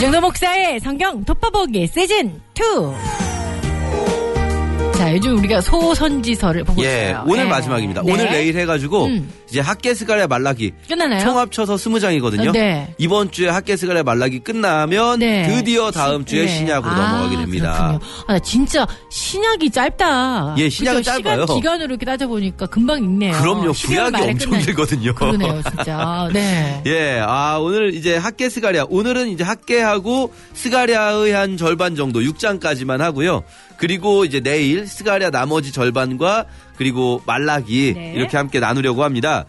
이정도 목사의 성경 돋보기 시즌 2. 자, 요즘 우리가 소선지서를 보고 있어요. 오늘 마지막입니다. 네. 오늘 내일 해가지고 이제 학계 스가랴 말라기 끝나나요? 총 합쳐서 20장이거든요. 네. 이번 주에 학계 스가랴 말라기 끝나면 네. 드디어 다음 주에 신약으로 넘어가게 됩니다. 그렇군요. 진짜 신약이 짧다. 예, 신약은 그죠? 짧아요. 시간 기간으로 이렇게 따져보니까 금방 읽네요. 그럼요. 구약이 엄청 길거든요. 그러네요, 진짜. 네. 예, 오늘 이제 학계 스가랴. 오늘은 이제 학계하고 스가랴의 한 절반 정도 6장까지만 하고요. 그리고 이제 내일 스가랴 나머지 절반과 그리고 말라기 네. 이렇게 함께 나누려고 합니다.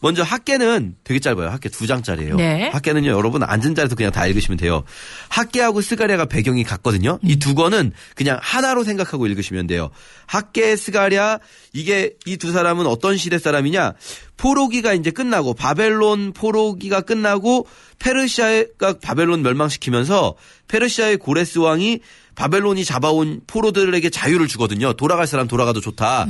먼저 학계는 되게 짧아요. 학계 2장짜리예요. 네. 학계는요, 여러분 앉은 자리에서 그냥 다 읽으시면 돼요. 학계하고 스가랴가 배경이 같거든요. 이 두 권은 그냥 하나로 생각하고 읽으시면 돼요. 학계, 스가랴, 이게 이 두 사람은 어떤 시대 사람이냐? 포로기가 이제 끝나고 바벨론 포로기가 끝나고 페르시아가 바벨론 멸망시키면서 페르시아의 고레스 왕이 바벨론이 잡아온 포로들에게 자유를 주거든요. 돌아갈 사람 돌아가도 좋다.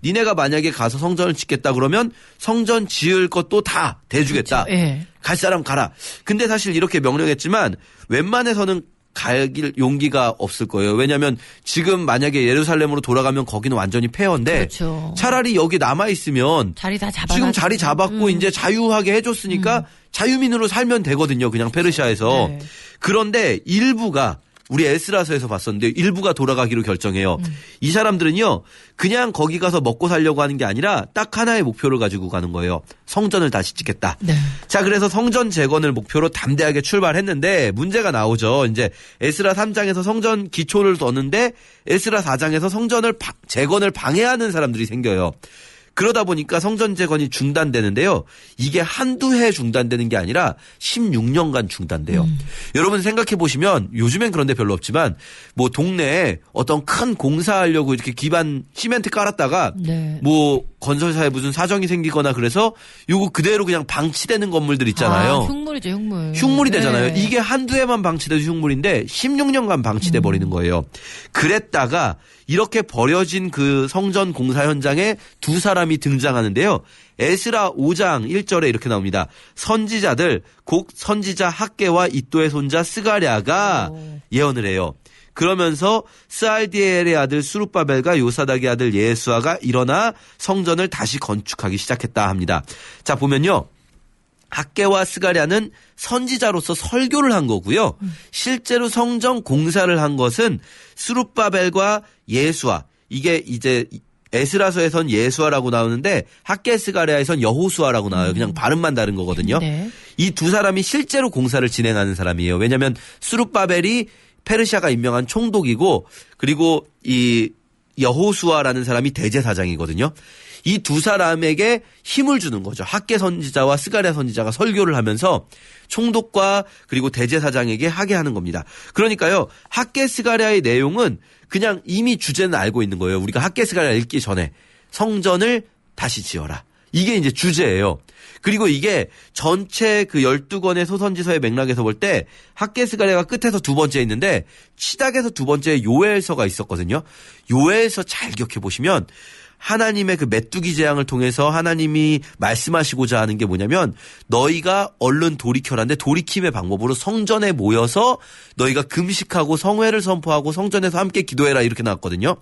니네가 만약에 가서 성전을 짓겠다 그러면 성전 지을 것도 다 대주겠다. 그렇죠. 예. 갈 사람 가라. 근데 사실 이렇게 명령했지만 웬만해서는 갈 용기가 없을 거예요. 왜냐하면 지금 만약에 예루살렘으로 돌아가면 거기는 완전히 폐허인데 그렇죠. 차라리 여기 남아있으면 자리 다 잡아. 지금 자리 잡았고 이제 자유하게 해줬으니까 자유민으로 살면 되거든요. 그냥 페르시아에서. 네. 그런데 일부가 우리 에스라서에서 봤었는데 일부가 돌아가기로 결정해요. 이 사람들은요. 그냥 거기 가서 먹고 살려고 하는 게 아니라 딱 하나의 목표를 가지고 가는 거예요. 성전을 다시 짓겠다. 네. 자, 그래서 성전 재건을 목표로 담대하게 출발했는데 문제가 나오죠. 이제 에스라 3장에서 성전 기초를 뒀는데 에스라 4장에서 성전을 재건을 방해하는 사람들이 생겨요. 그러다 보니까 성전 재건이 중단되는데요. 이게 한두 해 중단되는 게 아니라 16년간 중단돼요. 여러분 생각해 보시면 요즘엔 그런 데 별로 없지만 뭐 동네에 어떤 큰 공사하려고 이렇게 기반 시멘트 깔았다가 네. 뭐 건설사에 무슨 사정이 생기거나 그래서 요거 그대로 그냥 방치되는 건물들 있잖아요. 흉물이죠, 흉물. 흉물이 되잖아요. 네. 이게 한두 해만 방치돼도 흉물인데 16년간 방치돼 버리는 거예요. 그랬다가 이렇게 버려진 그 성전 공사 현장에 두 사람이 등장하는데요. 에스라 5장 1절에 이렇게 나옵니다. 선지자들 곧 선지자 학계와 이도의 손자 스가랴가 예언을 해요. 그러면서 스알디엘의 아들 수룹바벨과 요사닥의 아들 예수아가 일어나 성전을 다시 건축하기 시작했다 합니다. 자, 보면요. 학계와 스가랴는 선지자로서 설교를 한 거고요. 실제로 성전 공사를 한 것은 수룹바벨과 예수아. 이게 이제 에스라서에선 예수아라고 나오는데 학계 스가랴에선 여호수아라고 나와요. 그냥 발음만 다른 거거든요. 네. 이 두 사람이 실제로 공사를 진행하는 사람이에요. 왜냐하면 수룹바벨이 페르시아가 임명한 총독이고 그리고 이 여호수아라는 사람이 대제사장이거든요. 이 두 사람에게 힘을 주는 거죠. 학계 선지자와 스가랴 선지자가 설교를 하면서 총독과 그리고 대제사장에게 하게 하는 겁니다. 그러니까요. 학계 스가랴의 내용은 그냥 이미 주제는 알고 있는 거예요. 우리가 학계 스가랴 읽기 전에 성전을 다시 지어라. 이게 이제 주제예요. 그리고 이게 전체 그 12권의 소선지서의 맥락에서 볼 때 학계 스가랴가 끝에서 두 번째 있는데 시작에서 두 번째 요엘서가 있었거든요. 요엘서 잘 기억해 보시면 하나님의 그 메뚜기 재앙을 통해서 하나님이 말씀하시고자 하는 게 뭐냐면 너희가 얼른 돌이켜라는데 돌이킴의 방법으로 성전에 모여서 너희가 금식하고 성회를 선포하고 성전에서 함께 기도해라 이렇게 나왔거든요.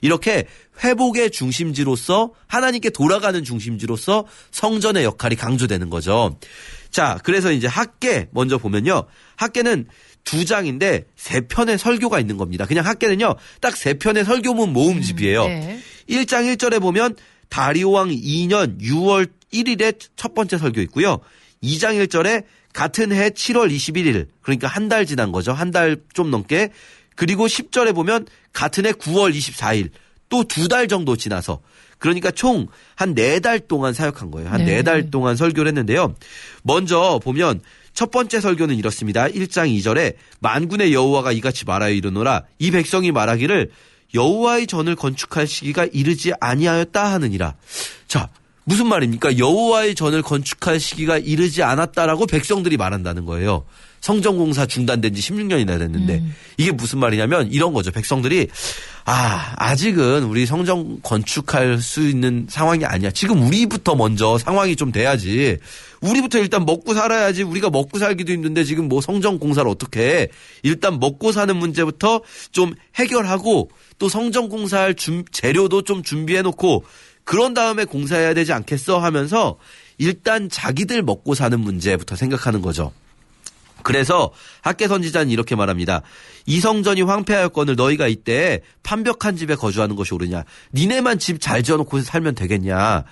이렇게 회복의 중심지로서 하나님께 돌아가는 중심지로서 성전의 역할이 강조되는 거죠. 자, 그래서 이제 학계 먼저 보면요. 학계는 2장인데 3편의 설교가 있는 겁니다. 그냥 학계는요. 딱 3편의 설교문 모음집이에요. 네. 1장 1절에 보면 다리오 왕 2년 6월 1일에 첫 번째 설교 있고요. 2장 1절에 같은 해 7월 21일 그러니까 한 달 지난 거죠. 한 달 좀 넘게. 그리고 10절에 보면 같은 해 9월 24일 또 2달 정도 지나서 그러니까 총 한 4달 동안 사역한 거예요. 한 네. 4달 동안 설교를 했는데요. 먼저 보면 첫 번째 설교는 이렇습니다. 1장 2절에 만군의 여호와가 이같이 말하여 이르노라 이 백성이 말하기를 여호와의 전을 건축할 시기가 이르지 아니하였다 하느니라. 자, 무슨 말입니까? 여호와의 전을 건축할 시기가 이르지 않았다라고 백성들이 말한다는 거예요. 성전공사 중단된 지 16년이나 됐는데 이게 무슨 말이냐면 이런 거죠. 백성들이 아직은 우리 성전 건축할 수 있는 상황이 아니야. 지금 우리부터 먼저 상황이 좀 돼야지. 우리부터 일단 먹고 살아야지. 우리가 먹고 살기도 힘든데 지금 뭐 성전 공사를 어떻게 해. 일단 먹고 사는 문제부터 좀 해결하고 또 성전 공사할 재료도 좀 준비해 놓고 그런 다음에 공사해야 되지 않겠어 하면서 일단 자기들 먹고 사는 문제부터 생각하는 거죠. 그래서 학계 선지자는 이렇게 말합니다. 이 성전이 황폐하였거늘 너희가 이때 판벽한 집에 거주하는 것이 옳으냐. 니네만 집 잘 지어놓고 살면 되겠냐.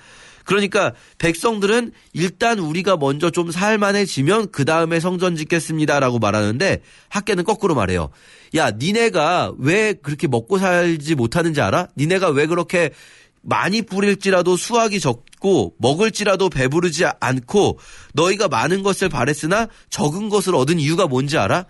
그러니까 백성들은 일단 우리가 먼저 좀 살만해지면 그 다음에 성전 짓겠습니다라고 말하는데 학계는 거꾸로 말해요. 야, 니네가 왜 그렇게 먹고 살지 못하는지 알아? 니네가 왜 그렇게 많이 뿌릴지라도 수확이 적고 먹을지라도 배부르지 않고 너희가 많은 것을 바랬으나 적은 것을 얻은 이유가 뭔지 알아?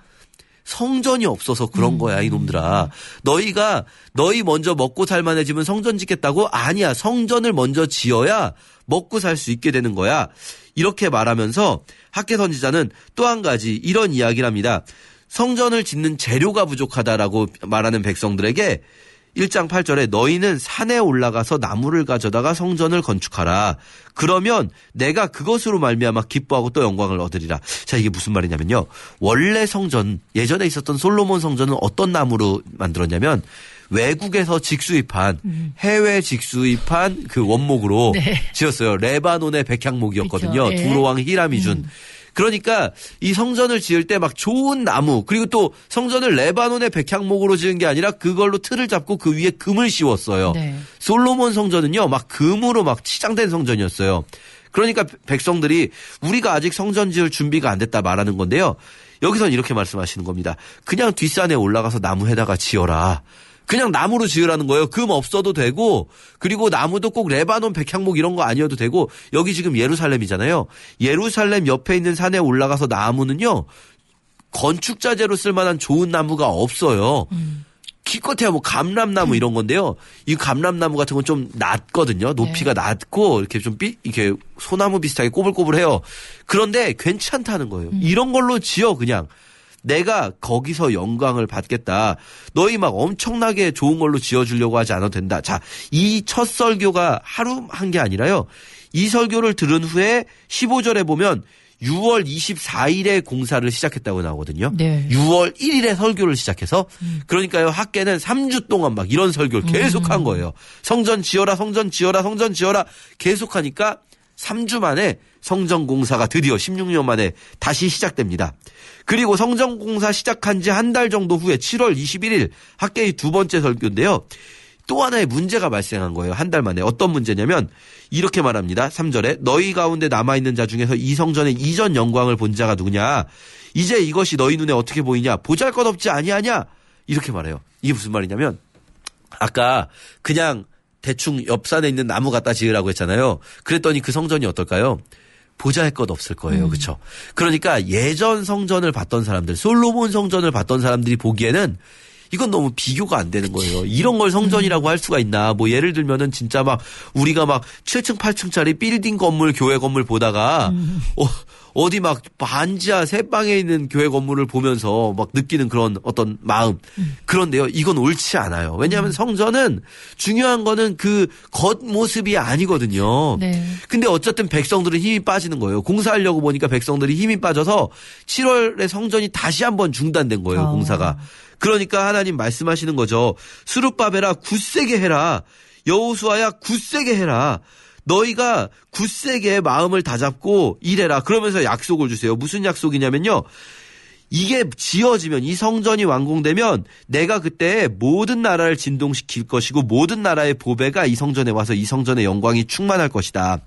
성전이 없어서 그런 거야, 이놈들아. 너희 먼저 먹고 살만해지면 성전 짓겠다고? 아니야. 성전을 먼저 지어야 먹고 살 수 있게 되는 거야. 이렇게 말하면서 학계 선지자는 또 한 가지 이런 이야기를 합니다. 성전을 짓는 재료가 부족하다라고 말하는 백성들에게 1장 8절에 너희는 산에 올라가서 나무를 가져다가 성전을 건축하라. 그러면 내가 그것으로 말미암아 기뻐하고 또 영광을 얻으리라. 자, 이게 무슨 말이냐면요. 원래 성전, 예전에 있었던 솔로몬 성전은 어떤 나무로 만들었냐면 외국에서 직수입한 해외 직수입한 그 원목으로 네. 지었어요. 레바논의 백향목이었거든요. 그렇죠. 네. 두로왕 히람이 준. 그러니까 이 성전을 지을 때 막 좋은 나무 그리고 또 성전을 레바논의 백향목으로 지은 게 아니라 그걸로 틀을 잡고 그 위에 금을 씌웠어요. 네. 솔로몬 성전은요 막 금으로 막 치장된 성전이었어요. 그러니까 백성들이 우리가 아직 성전 지을 준비가 안 됐다 말하는 건데요. 여기서는 이렇게 말씀하시는 겁니다. 그냥 뒷산에 올라가서 나무에다가 지어라. 그냥 나무로 지으라는 거예요. 금 없어도 되고 그리고 나무도 꼭 레바논 백향목 이런 거 아니어도 되고 여기 지금 예루살렘이잖아요. 예루살렘 옆에 있는 산에 올라가서 나무는요. 건축자재로 쓸만한 좋은 나무가 없어요. 기껏해야 뭐 감람나무 이런 건데요. 이 감람나무 같은 건 좀 낮거든요. 높이가 낮고 이렇게 좀 이렇게 소나무 비슷하게 꼬불꼬불해요. 그런데 괜찮다는 거예요. 이런 걸로 지어 그냥. 내가 거기서 영광을 받겠다. 너희 막 엄청나게 좋은 걸로 지어주려고 하지 않아도 된다. 자, 이 첫 설교가 하루 한 게 아니라요. 이 설교를 들은 후에 15절에 보면 6월 24일에 공사를 시작했다고 나오거든요. 네. 6월 1일에 설교를 시작해서 그러니까요. 학계는 3주 동안 막 이런 설교를 계속한 거예요. 성전 지어라, 성전 지어라, 성전 지어라 계속하니까 3주 만에 성전 공사가 드디어 16년 만에 다시 시작됩니다. 그리고 성전 공사 시작한 지 한 달 정도 후에 7월 21일 학계의 두 번째 설교인데요. 또 하나의 문제가 발생한 거예요. 한 달 만에. 어떤 문제냐면 이렇게 말합니다. 3절에 너희 가운데 남아있는 자 중에서 이 성전의 이전 영광을 본 자가 누구냐. 이제 이것이 너희 눈에 어떻게 보이냐. 보잘것없지 아니하냐. 이렇게 말해요. 이게 무슨 말이냐면 아까 그냥 대충 옆산에 있는 나무 갖다 지으라고 했잖아요. 그랬더니 그 성전이 어떨까요? 보잘것 없을 거예요. 그렇죠? 그러니까 예전 성전을 봤던 사람들, 솔로몬 성전을 봤던 사람들이 보기에는 이건 너무 비교가 안 되는 거예요. 이런 걸 성전이라고 할 수가 있나. 뭐 예를 들면은 진짜 막 우리가 막 7층 8층짜리 빌딩 건물 교회 건물 보다가 어디 막 반지하 새 방에 있는 교회 건물을 보면서 막 느끼는 그런 어떤 마음. 그런데요. 이건 옳지 않아요. 왜냐하면 성전은 중요한 거는 그 겉모습이 아니거든요. 네. 근데 어쨌든 백성들은 힘이 빠지는 거예요. 공사하려고 보니까 백성들이 힘이 빠져서 7월에 성전이 다시 한번 중단된 거예요. 공사가. 그러니까 하나님 말씀하시는 거죠. 스룹바벨아 굳세게 해라. 여호수아야 굳세게 해라. 너희가 굳세게 마음을 다잡고 일해라. 그러면서 약속을 주세요. 무슨 약속이냐면요. 이게 지어지면 이 성전이 완공되면 내가 그때 모든 나라를 진동시킬 것이고 모든 나라의 보배가 이 성전에 와서 이 성전의 영광이 충만할 것이다.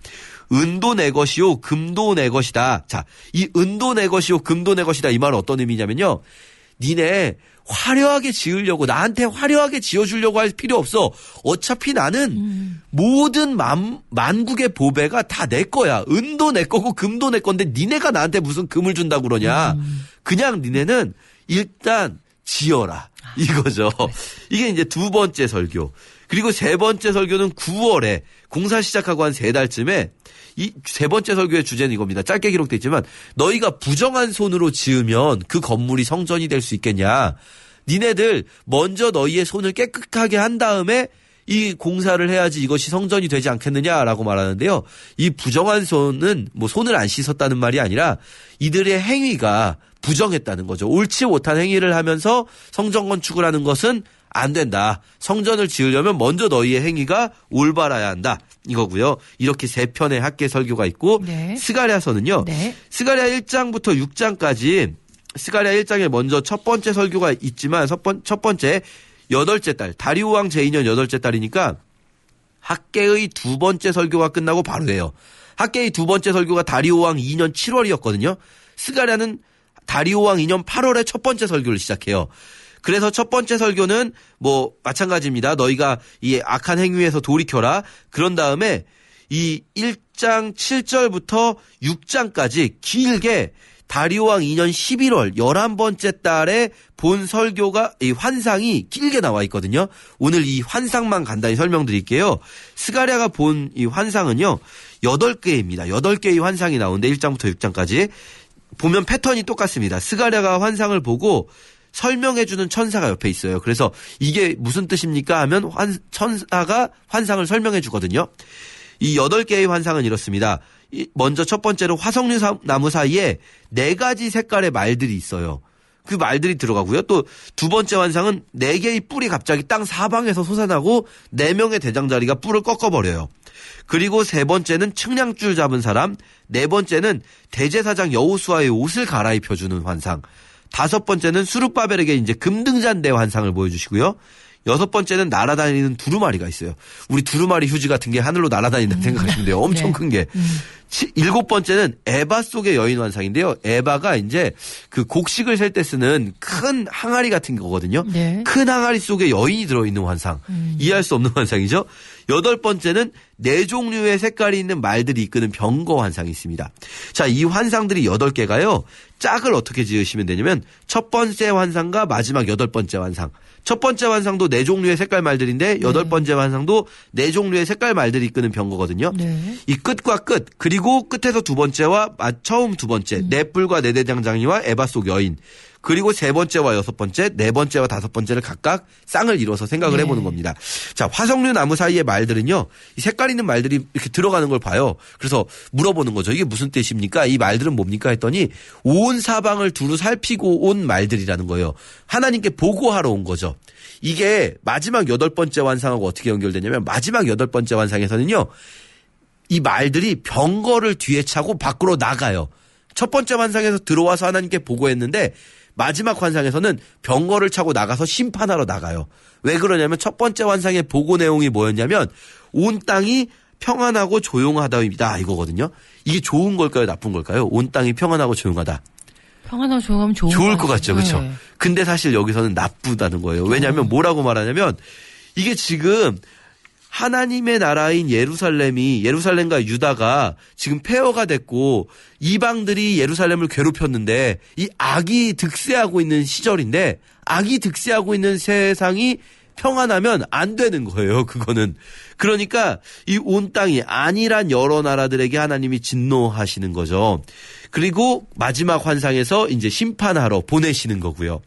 은도 내 것이요 금도 내 것이다. 자, 이 은도 내 것이요 금도 내 것이다. 이 말은 어떤 의미냐면요. 니네 화려하게 지으려고 나한테 화려하게 지어주려고 할 필요 없어. 어차피 나는 모든 만국의 보배가 다 내 거야. 은도 내 거고 금도 내 건데 니네가 나한테 무슨 금을 준다고 그러냐. 그냥 니네는 일단 지어라. 이거죠. 이게 이제 두 번째 설교. 그리고 세 번째 설교는 9월에 공사 시작하고 한 3달쯤에 이 세 번째 설교의 주제는 이겁니다. 짧게 기록되어 있지만 너희가 부정한 손으로 지으면 그 건물이 성전이 될 수 있겠냐. 니네들 먼저 너희의 손을 깨끗하게 한 다음에 이 공사를 해야지 이것이 성전이 되지 않겠느냐라고 말하는데요. 이 부정한 손은 뭐 손을 안 씻었다는 말이 아니라 이들의 행위가 부정했다는 거죠. 옳지 못한 행위를 하면서 성전 건축을 하는 것은 안 된다. 성전을 지으려면 먼저 너희의 행위가 올바라야 한다. 이거고요. 이렇게 세 편의 학계 설교가 있고 네. 스가랴서는요. 네. 스가랴 1장부터 6장까지 스가랴 1장에 먼저 첫 번째 설교가 있지만 첫 번째 8째 달 다리오 왕 제2년 8째 달이니까 학계의 두 번째 설교가 끝나고 바로 해요. 학계의 두 번째 설교가 다리오 왕 2년 7월이었거든요. 스가랴는 다리오 왕 2년 8월에 첫 번째 설교를 시작해요. 그래서 첫 번째 설교는 뭐 마찬가지입니다. 너희가 이 악한 행위에서 돌이켜라. 그런 다음에 이 1장 7절부터 6장까지 길게 다리오 왕 2년 11월 11번째 달에 본 설교가 이 환상이 길게 나와 있거든요. 오늘 이 환상만 간단히 설명드릴게요. 스가랴가 본 이 환상은요. 8개입니다. 8개의 환상이 나오는데 1장부터 6장까지 보면 패턴이 똑같습니다. 스가랴가 환상을 보고 설명해주는 천사가 옆에 있어요. 그래서 이게 무슨 뜻입니까 하면 천사가 환상을 설명해 주거든요. 이 8개의 환상은 이렇습니다. 먼저 첫 번째로 화석류 나무 사이에 4가지 색깔의 말들이 있어요. 그 말들이 들어가고요. 또 두 번째 환상은 4개의 뿔이 갑자기 땅 사방에서 솟아나고 4명의 대장자리가 뿔을 꺾어버려요. 그리고 세 번째는 측량줄 잡은 사람, 네 번째는 대제사장 여호수아의 옷을 갈아입혀주는 환상, 다섯 번째는 수룹바벨에게 이제 금등잔대 환상을 보여주시고요. 여섯 번째는 날아다니는 두루마리가 있어요. 우리 두루마리 휴지 같은 게 하늘로 날아다닌다는 생각하시면 돼요. 엄청 네. 큰 게. 일곱 번째는 에바 속의 여인 환상인데요. 에바가 이제 그 곡식을 셀 때 쓰는 큰 항아리 같은 거거든요. 네. 큰 항아리 속에 여인이 들어있는 환상. 이해할 수 없는 환상이죠. 여덟 번째는 4종류의 색깔이 있는 말들이 이끄는 병거 환상이 있습니다. 자, 이 환상들이 8개가요. 짝을 어떻게 지으시면 되냐면 첫 번째 환상과 마지막 8번째 환상. 첫 번째 환상도 4종류의 색깔 말들인데 8번째 환상도 4종류의 색깔 말들이 이끄는 병거거든요. 네. 이 끝과 끝 그리고 끝에서 두 번째와 처음 두 번째 네 뿔과 네 대장장이와 에바 속 여인 그리고 세 번째와 여섯 번째 네 번째와 다섯 번째를 각각 쌍을 이뤄서 생각을 네. 해보는 겁니다. 자, 화석류 나무 사이의 말들은요. 이 색깔 있는 말들이 이렇게 들어가는 걸 봐요. 그래서 물어보는 거죠. 이게 무슨 뜻입니까? 이 말들은 뭡니까? 했더니 온 사방을 두루 살피고 온 말들이라는 거예요. 하나님께 보고하러 온 거죠. 이게 마지막 8번째 환상하고 어떻게 연결되냐면 마지막 8번째 환상에서는요. 이 말들이 병거를 뒤에 차고 밖으로 나가요. 첫 번째 환상에서 들어와서 하나님께 보고했는데 마지막 환상에서는 병거를 차고 나가서 심판하러 나가요. 왜 그러냐면 첫 번째 환상의 보고 내용이 뭐였냐면 온 땅이 평안하고 조용하다입니다. 이거거든요. 이게 좋은 걸까요? 나쁜 걸까요? 온 땅이 평안하고 조용하다. 평안하고 조용하면 좋을 것 같죠. 그렇죠? 네. 근데 사실 여기서는 나쁘다는 거예요. 왜냐하면 뭐라고 말하냐면 이게 지금 하나님의 나라인 예루살렘과 유다가 지금 폐허가 됐고 이방들이 예루살렘을 괴롭혔는데 이 악이 득세하고 있는 시절인데 악이 득세하고 있는 세상이 평안하면 안 되는 거예요. 그거는. 그러니까 이 온 땅이 안일한 여러 나라들에게 하나님이 진노하시는 거죠. 그리고 마지막 환상에서 이제 심판하러 보내시는 거고요.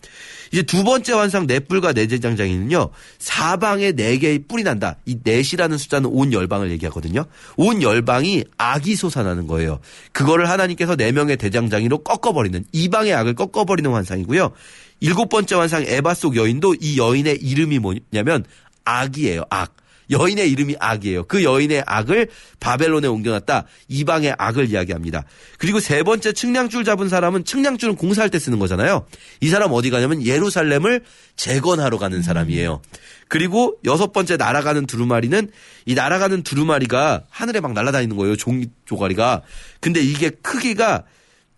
이제 두 번째 환상 네 뿔과 네 대장장이는요. 사방에 4개의 뿔이 난다. 이 넷이라는 숫자는 온 열방을 얘기하거든요. 온 열방이 악이 솟아나는 거예요. 그거를 하나님께서 4명의 대장장이로 꺾어버리는 이방의 악을 꺾어버리는 환상이고요. 7번째 환상 에바 속 여인도 이 여인의 이름이 뭐냐면 악이에요. 악. 여인의 이름이 악이에요. 그 여인의 악을 바벨론에 옮겨놨다. 이방의 악을 이야기합니다. 그리고 세 번째 측량줄 잡은 사람은 측량줄은 공사할 때 쓰는 거잖아요. 이 사람 어디 가냐면 예루살렘을 재건하러 가는 사람이에요. 그리고 여섯 번째 날아가는 두루마리는 이 날아가는 두루마리가 하늘에 막 날아다니는 거예요. 종이 조가리가. 근데 이게 크기가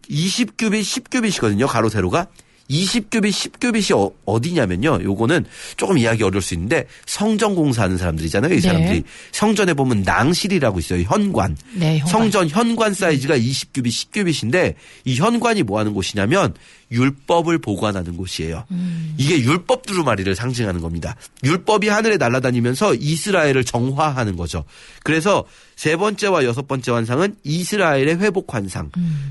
20규빗, 10규빗이거든요. 가로 세로가. 20규빗, 10규빗이 어디냐면요. 요거는 조금 이해하기 어려울 수 있는데 성전 공사하는 사람들이잖아요. 이 사람들이. 네. 성전에 보면 낭실이라고 있어요. 현관. 네, 현관. 성전 현관 사이즈가 20규빗, 10규빗인데 이 현관이 뭐 하는 곳이냐면 율법을 보관하는 곳이에요. 이게 율법 두루마리를 상징하는 겁니다. 율법이 하늘에 날아다니면서 이스라엘을 정화하는 거죠. 그래서 세 번째와 여섯 번째 환상은 이스라엘의 회복 환상.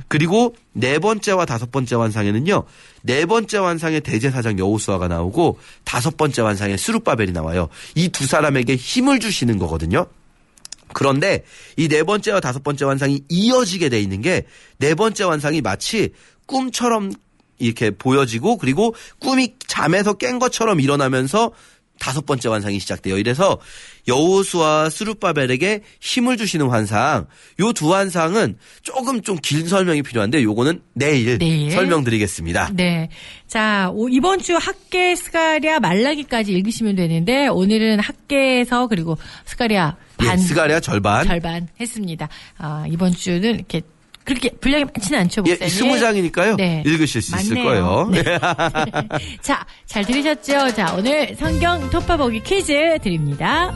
그리고 네 번째와 다섯 번째 환상에는요. 네 번째 환상의 대제사장 여호수아가 나오고 다섯 번째 환상의 스룹바벨이 나와요. 이 두 사람에게 힘을 주시는 거거든요. 그런데 이 네 번째와 다섯 번째 환상이 이어지게 돼 있는 게 네 번째 환상이 마치 꿈처럼 이렇게 보여지고 그리고 꿈이 잠에서 깬 것처럼 일어나면서 다섯 번째 환상이 시작돼요. 이래서 여호수아 스룹바벨에게 힘을 주시는 환상, 요 두 환상은 조금 좀 긴 설명이 필요한데 요거는 내일 설명드리겠습니다. 네. 자, 이번 주 학계 스가랴 말라기까지 읽으시면 되는데 오늘은 학계에서 그리고 스가랴 반, 스가랴 절반 했습니다. 이번 주는 이렇게 그렇게 분량이 많지는 않죠, 목사님. 20장이니까요. 네. 읽으실 수 있을 맞네요. 거예요. 네. 자, 잘 들으셨죠? 자, 오늘 성경 톱파보기 퀴즈 드립니다.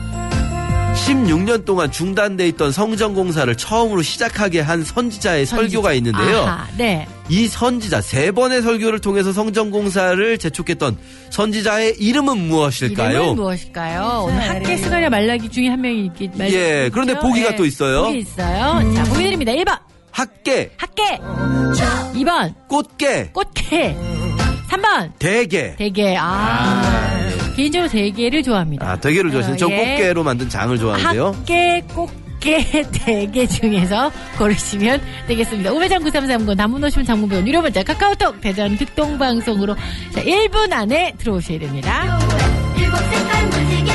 16년 동안 중단돼 있던 성전 공사를 처음으로 시작하게 한 선지자의 설교가 있는데요. 아하, 네. 이 선지자 세 번의 설교를 통해서 성전 공사를 재촉했던 선지자의 이름은 무엇일까요? 이름은 무엇일까요? 오늘 학계 스가랴 말라기 중에 한 명이 있기 말이죠. 예, 그런데 보기가 또 있어요. 보기 있어요. 자, 보기 드립니다. 1번. 학계, 2번. 꽃게, 3번. 대게. 개인적으로 대게를 좋아합니다. 대게를 좋아하시는 전 예. 꽃게로 만든 장을 좋아하는데요. 학계, 꽃게, 대게 중에서 고르시면 되겠습니다. 우회전 9330 단문 오시면 장문 100원 유료 문자 카카오톡 대전 극동방송으로 자, 1분 안에 들어오셔야 됩니다. 일곱 색깔 무지개